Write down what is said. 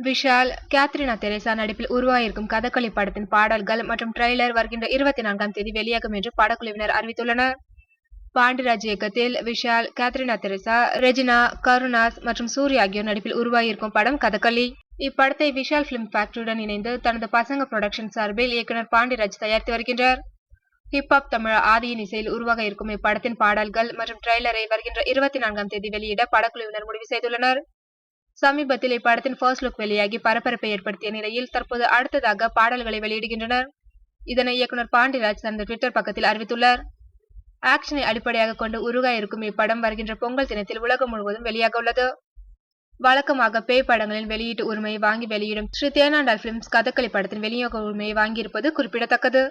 Vishal, Catherine Teresa நடிப்பில் உருவாகியிருக்கும் கதகளி படத்தின் பாடல்கள் மற்றும் ட்ரெய்லர் வருகின்ற 24ஆம் தேதி வெளியாகும் என்று படக்குழுவினர் அறிவித்துள்ளனர். பாண்டிராஜ் இயக்கத்தில் விஷால், கேத்ரினா தெரேசா, ரெஜினா, கருணாஸ் மற்றும் சூர்யா ஆகியோர் நடிப்பில் உருவாகியிருக்கும் படம் கதகளி. இப்படத்தை விஷால் பிலிம் ஃபேக்டரியுடன் இணைந்து தனது பசங்க புரொடக்ஷன் சார்பில் இயக்குனர் பாண்டிராஜ் தயாரித்து வருகின்றார். ஹிப்ஹாப் தமிழ் ஆதியின் இசையில் உருவாக இருக்கும் இப்படத்தின் பாடல்கள் மற்றும் ட்ரெய்லரை வருகின்ற 24ஆம் தேதி வெளியிட படக்குழுவினர் முடிவு செய்துள்ளனர். சமீபத்தில் இப்படத்தின் ஃபர்ஸ்ட் லுக் வெளியாகி பரபரப்பை ஏற்படுத்திய நிலையில் தற்போது அடுத்ததாக பாடல்களை வெளியிடுகின்றனர். இதனை இயக்குனர் பாண்டிராஜ் தனது ட்விட்டர் பக்கத்தில் அறிவித்துள்ளார். ஆக்ஷனை அடிப்படையாக கொண்டு உருவாக இருக்கும் இப்படம் வருகின்ற பொங்கல் தினத்தில் உலகம் முழுவதும் வெளியாக உள்ளது. வழக்கமாக பேய் படங்களின் வெளியீட்டு உரிமையை வாங்கி வெளியிடும் ஸ்ரீ தேனாண்டாள் பிலிம்ஸ் கதகளி படத்தின் விநியோக உரிமையை வாங்கியிருப்பது குறிப்பிடத்தக்கது.